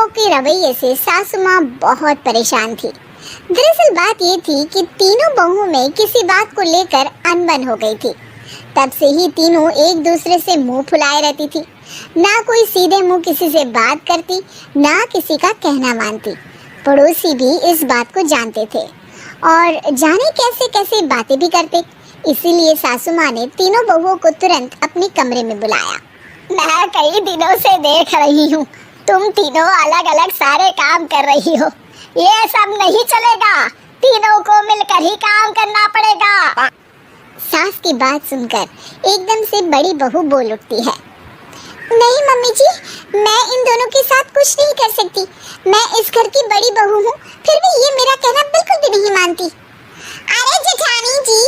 बहू के रवैये से सासू माँ बहुत परेशान थी। दरअसल बात ये थी कि तीनों बहुओं में किसी बात को लेकर अनबन हो गई थी। तब से ही तीनों एक दूसरे से मुंह फुलाए रहती थी। ना कोई सीधे मुंह किसी से बात करती, ना किसी का कहना मानती। पड़ोसी भी इस बात को जानते थे और जाने कैसे कैसे बातें भी करते। इसीलिए सासू माँ ने तीनों बहुओं को तुरंत अपने कमरे में बुलाया। मैं कई दिनों से देख रही हूँ, तुम तीनों अलग अलग सारे काम कर रही हो। ये सब नहीं चलेगा, तीनों को मिलकर ही काम करना पड़ेगा। सास की बात सुनकर एकदम से बड़ी बहू बोल उठती है। नहीं मम्मी जी, मैं इन दोनों के साथ कुछ नहीं कर सकती। मैं इस घर की बड़ी बहू हूँ, फिर भी ये मेरा कहना बिल्कुल भी नहीं मानती। अरे जेठानी जी,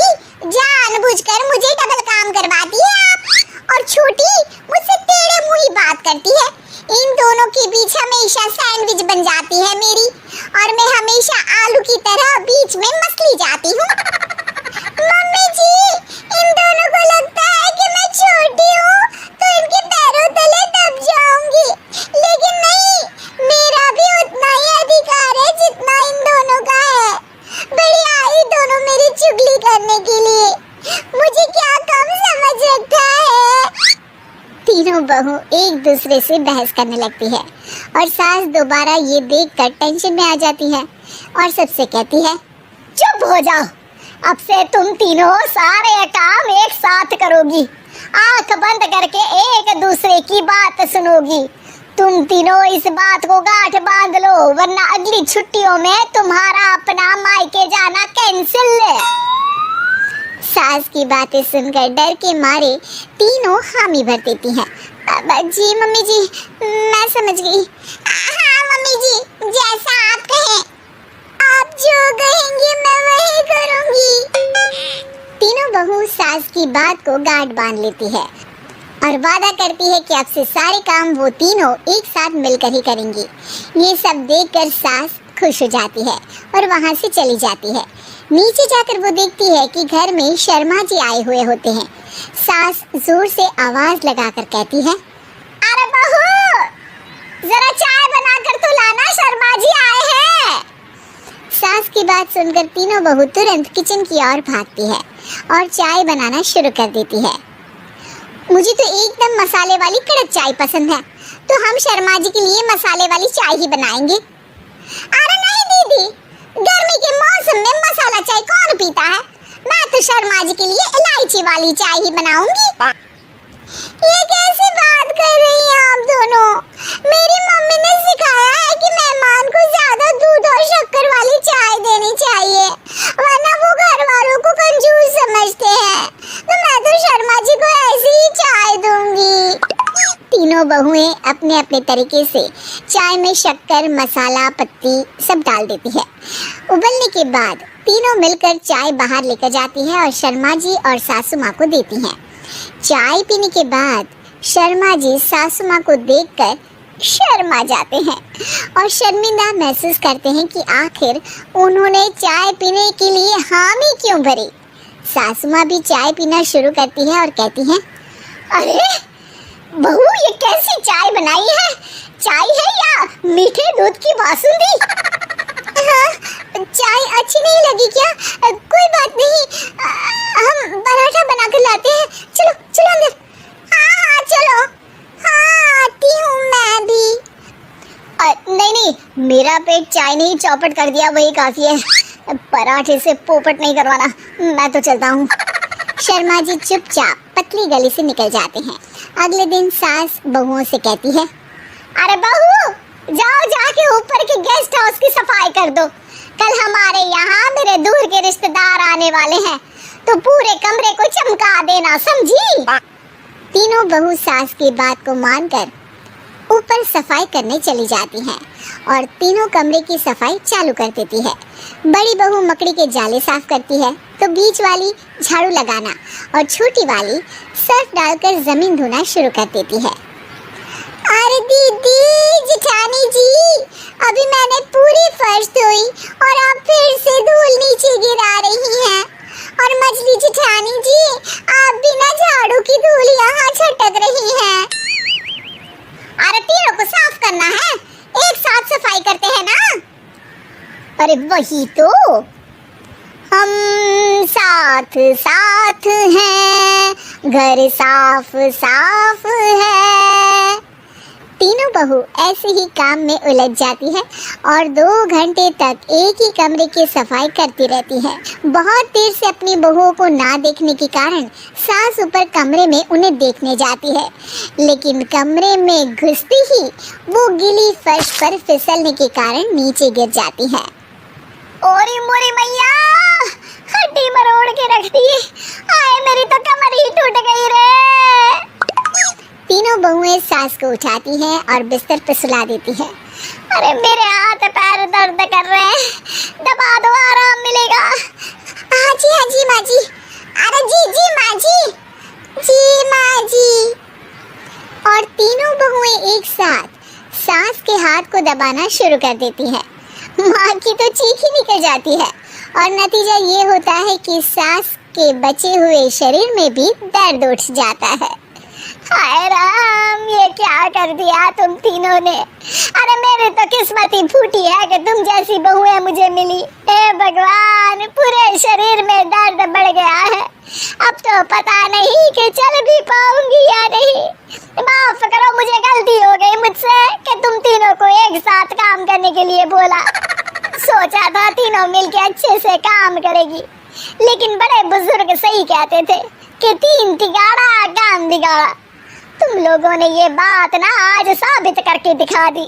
जानबूझकर मुझे डबल काम करवाती है आप, और छोटी मुझसे टेढ़े मुंह ही बात करती है। इन दोनों के बीच हमेशा सैंडविच बन जाती है मेरी, और मैं हमेशा आलू की तरह बीच में मसली जाती हूँ। मम्मी जी, इन दोनों को लगता है कि मैं छोटी हूँ तो इनके पैरों तले दब जाऊंगी, लेकिन नहीं, मेरा भी उतना ही अधिकार है जितना इन दोनों का है। बढ़िया ही दोनों मेरी चुगली करने के लिए, मुझे क्या कम समझ रखा है। तीनों बहू एक दूसरे से बहस करने लगती है और सास दोबारा ये देखकर टेंशन में आ जाती है और सबसे कहती है, चुप हो जाओ, अब से तुम तीनों सारे काम एक साथ करोगी, आंख बंद करके एक दूसरे की बात सुनोगी। तुम तीनों इस बात को गांठ बांध लो, वरना अगली छुट्टियों में तुम्हारा अपना मायके जाना कैंसिल है। सास की बातें सुनकर डर के मारे तीनों हामी भर देती हैं। जी मम्मी जी, मैं समझ गई। हाँ मम्मी जी, जैसा आप कहें, आप जो कहेंगी मैं वही करूंगी। तीनों बहू सास की बात को गांठ बांध लेती है और वादा करती है कि अब से सारे काम वो तीनों एक साथ मिलकर ही करेंगी। ये सब देखकर सास खुश हो जाती है और वहाँ से चली जाती है। नीचे जाकर वो देखती है कि घर में शर्मा जी आए हुए होते हैं। सास जोर से आवाज लगाकर कहती है, अरे बहू, जरा चाय बनाकर तो लाना, शर्मा जी आए हैं। सास की बात सुनकर तीनों बहू तुरंत किचन की ओर भागती है और चाय बनाना शुरू कर देती है। मुझे तो एकदम मसाले वाली कड़क चाय पसंद है, तो हम शर्मा जी के लिए मसाले वाली चाय ही बनाएंगे। अरे नहीं दीदी, गर्मी के मौसम में मसाला चाय कौन पीता है? मैं तो शर्मा जी के लिए इलायची वाली चाय ही बनाऊंगी। ये कैसी बात कर रही हैं आप दोनों? मेरी मम्मी ने सिखाया है कि मेहमान को ज्यादा दूध और शक्कर वाली चाय देनी चाहिए, वरना वो घर वालों को कंजूस समझते हैं। तो मैं तो शर्मा जी को ऐसी ही चाय दूंगी। तीनों बहुएं अपने अपने तरीके से चाय में शक्कर, मसाला, पत्ती सब डाल देती है। उबलने के बाद तीनों मिलकर चाय बाहर लेकर जाती है और शर्मा जी और सासू माँ को देती हैं। चाय पीने के बाद शर्मा जी सासू माँ को देखकर शर्मा जाते हैं और शर्मिंदा महसूस करते हैं कि आखिर उन्होंने चाय पीने के लिए हामी क्यों भरी। सासू माँ भी चाय पीना शुरू करती है और कहती हैं, अरे बहू, ये कैसी चाय बनाई है? चाय है या मीठे दूध की बासुंदी? हाँ, चाय अच्छी नहीं लगी क्या? कोई बात नहीं, हम पराठा बनाकर लाते हैं। चलो चलो अंदर। हाँ चलो। हाँ आती हूँ मैं भी। नहीं नहीं, मेरा पेट चाय नहीं चौपट कर दिया वही काफी है, पराठे से पोपट नहीं करवाना। मैं तो चलता हूँ। शर्मा जी चुपचाप पतली गली से निकल जाते हैं। अगले दिन सास बहुओं से कहती है, अरे बहू, जाओ जाके ऊपर के गेस्ट हाउस की सफाई कर दो। कल हमारे यहाँ मेरे दूर के रिश्तेदार आने वाले हैं, तो पूरे कमरे को चमका देना, समझी? तीनों बहू सास की बात को मानकर ऊपर सफाई करने चली जाती हैं और तीनों कमरे की सफाई चालू कर देती है। बड़ी बहू मकड़ी के जाले साफ करती है, तो बीच वाली झाड़ू लगाना और छोटी वाली सर्फ डालकर जमीन धोना शुरू कर देती है। अरे दीदी, जेठानी जी, अभी मैंने पूरी फर्श धोई और आप फिर से धूल नीचे गिरा रही हैं। और मछली जेठानी जी, आप बिना झाड़ू की धूल यहाँ छटक रही हैं। अरे तीनों को साफ करना है, एक साथ अरे वही तो, हम साथ साथ हैं, घर साफ साफ है। तीनों बहू ऐसे ही काम में उलझ जाती है और 2 घंटे तक एक ही कमरे की सफाई करती रहती है। बहुत देर से अपनी बहुओं को ना देखने के कारण सास ऊपर कमरे में उन्हें देखने जाती है, लेकिन कमरे में घुसती ही वो गीली फर्श पर फिसलने के कारण नीचे गिर जाती है। ओरी मोरी मैया, हड्डी मरोड़ के रख दी, आए मेरी तो कमर ही टूट गई रे। तीनों बहुएं सास को उठाती हैं और बिस्तर पर सुला देती है। अरे मेरे हाथ पैर दर्द कर रहे हैं, दबा दो आराम मिलेगा। हाँ जी माँ जी। अरे जी माँ जी माँ जी। और तीनों बहुएं एक साथ सास के हाथ को दबाना शुरू कर देती है। माँ की तो चीख ही निकल जाती है और नतीजा ये होता है कि सास के बचे हुए शरीर में भी दर्द उठ जाता है। हाय राम, ये क्या कर दिया तुम तीनों ने। अरे मेरी तो किस्मत ही फूटी है कि तुम जैसी बहुएं मुझे मिली। हे भगवान, पूरे शरीर में दर्द बढ़ गया है। अब तो पता नहीं कि चल भी पाऊंगी या नहीं। माफ करो, मुझे गलती हो गई मुझसे कि तुम तीनों को एक साथ काम करने के लिए बोला। सोचा था तीनों मिलके अच्छे से काम करेगी, लेकिन बड़े बुजुर्ग सही कहते थे कि 3 तिगाड़ा काम बिगाड़ा। तुम लोगों ने ये बात ना आज साबित करके दिखा दी।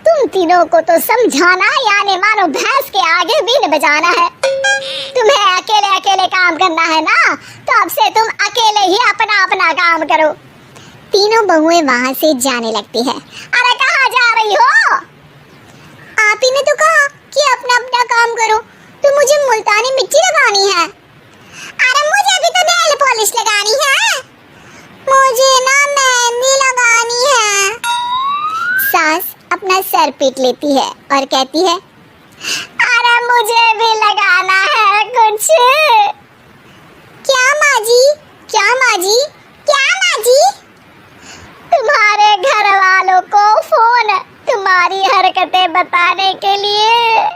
तुम तीनों को तो समझाना यानी मानो भैंस के आगे बीन बजाना है। तुम्हें अकेले अकेले काम करना है ना, तो अब से तुम अकेले ही अपना अपना काम करो। तीनों बहुएं वहां से जाने लगती है। अरे कहाँ जा रही हो? आप ही ने तो कहा कि अपना अपना काम करो, तो मुझे मुल्तानी मिट्टी लगानी है। अरे मुझे भी तो नेल पॉलिश लगानी है, मुझे ना मेहंदी लगानी है। सास अपना सर पीट लेती है और कहती है, अरे मुझे भी लगाना है कुछ। क्या माँ जी